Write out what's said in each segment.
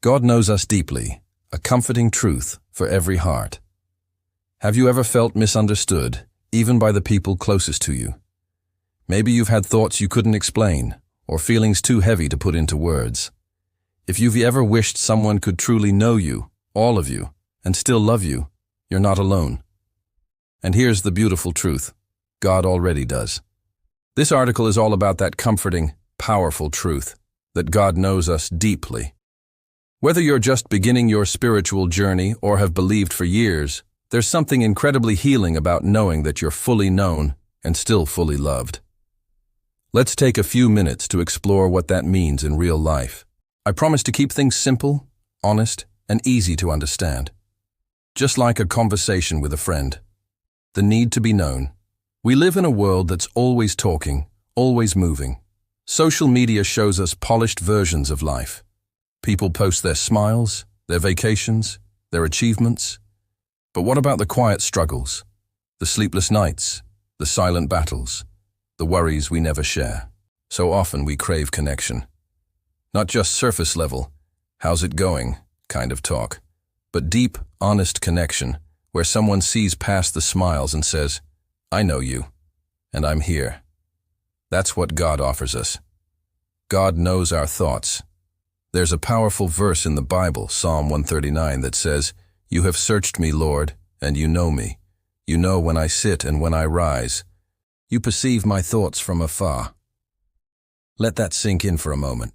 God knows us deeply, a comforting truth for every heart. Have you ever felt misunderstood, even by the people closest to you? Maybe you've had thoughts you couldn't explain, or feelings too heavy to put into words. If you've ever wished someone could truly know you, all of you, and still love you, you're not alone. And here's the beautiful truth: God already does. This article is all about that comforting, powerful truth, that God knows us deeply. Whether you're just beginning your spiritual journey or have believed for years, there's something incredibly healing about knowing that you're fully known and still fully loved. Let's take a few minutes to explore what that means in real life. I promise to keep things simple, honest, and easy to understand. Just like a conversation with a friend. The need to be known. We live in a world that's always talking, always moving. Social media shows us polished versions of life. People post their smiles, their vacations, their achievements. But what about the quiet struggles, the sleepless nights, the silent battles, the worries we never share? So often we crave connection. Not just surface level, how's it going kind of talk, but deep, honest connection where someone sees past the smiles and says, I know you, and I'm here. That's what God offers us. God knows our thoughts. There's a powerful verse in the Bible, Psalm 139, that says, You have searched me, Lord, and you know me. You know when I sit and when I rise. You perceive my thoughts from afar. Let that sink in for a moment.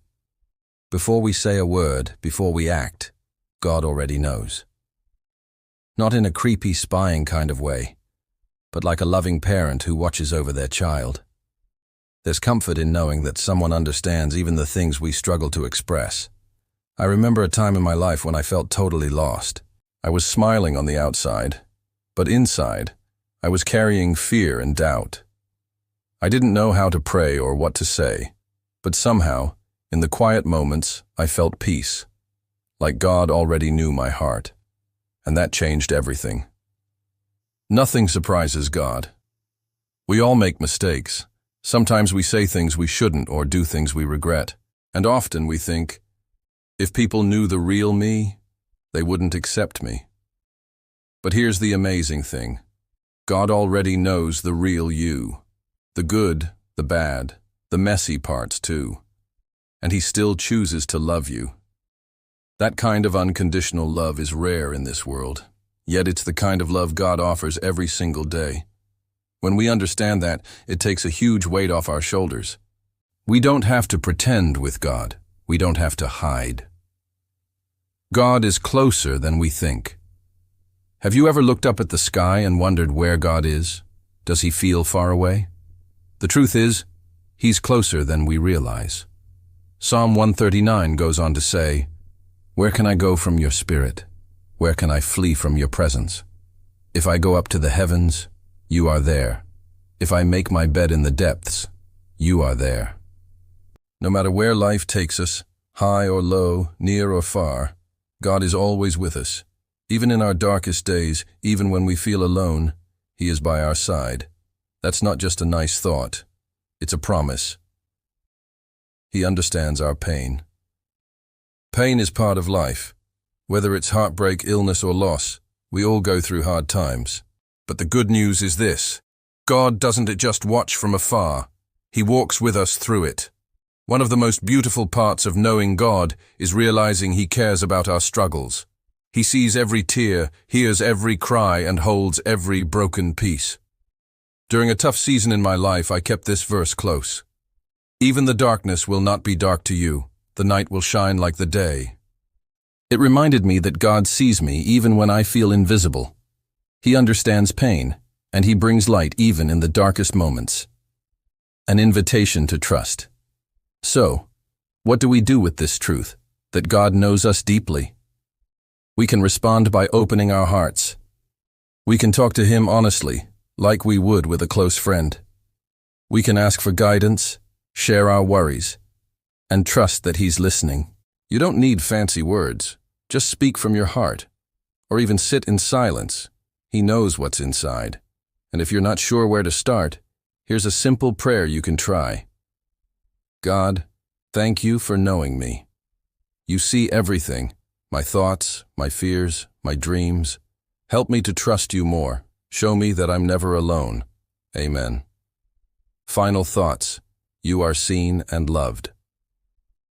Before we say a word, before we act, God already knows. Not in a creepy, spying kind of way, but like a loving parent who watches over their child. There's comfort in knowing that someone understands even the things we struggle to express. I remember a time in my life when I felt totally lost. I was smiling on the outside, but inside, I was carrying fear and doubt. I didn't know how to pray or what to say, but somehow, in the quiet moments, I felt peace, like God already knew my heart, and that changed everything. Nothing surprises God. We all make mistakes. Sometimes we say things we shouldn't or do things we regret, and often we think, if people knew the real me, they wouldn't accept me. But here's the amazing thing. God already knows the real you, the good, the bad, the messy parts too, and He still chooses to love you. That kind of unconditional love is rare in this world, yet it's the kind of love God offers every single day. When we understand that, it takes a huge weight off our shoulders. We don't have to pretend with God. We don't have to hide. God is closer than we think. Have you ever looked up at the sky and wondered where God is? Does He feel far away? The truth is, He's closer than we realize. Psalm 139 goes on to say, Where can I go from your spirit? Where can I flee from your presence? If I go up to the heavens, you are there. If I make my bed in the depths, you are there. No matter where life takes us, high or low, near or far, God is always with us. Even in our darkest days, even when we feel alone, He is by our side. That's not just a nice thought. It's a promise. He understands our pain. Pain is part of life. Whether it's heartbreak, illness, or loss, we all go through hard times. But the good news is this: God doesn't just watch from afar. He walks with us through it. One of the most beautiful parts of knowing God is realizing He cares about our struggles. He sees every tear, hears every cry, and holds every broken piece. During a tough season in my life, I kept this verse close. Even the darkness will not be dark to you. The night will shine like the day. It reminded me that God sees me even when I feel invisible. He understands pain, and He brings light even in the darkest moments. An invitation to trust. So, what do we do with this truth, that God knows us deeply? We can respond by opening our hearts. We can talk to Him honestly, like we would with a close friend. We can ask for guidance, share our worries, and trust that He's listening. You don't need fancy words. Just speak from your heart, or even sit in silence. He knows what's inside. And if you're not sure where to start, here's a simple prayer you can try. God, thank you for knowing me. You see everything, my thoughts, my fears, my dreams. Help me to trust you more. Show me that I'm never alone. Amen. Final thoughts. You are seen and loved.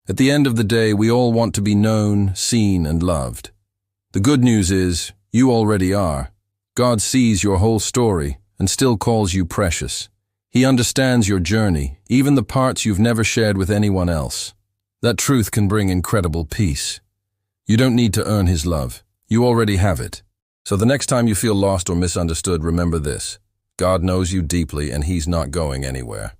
At the end of the day, we all want to be known, seen, and loved. The good news is, you already are. God sees your whole story and still calls you precious. He understands your journey, even the parts you've never shared with anyone else. That truth can bring incredible peace. You don't need to earn His love. You already have it. So the next time you feel lost or misunderstood, remember this. God knows you deeply and He's not going anywhere.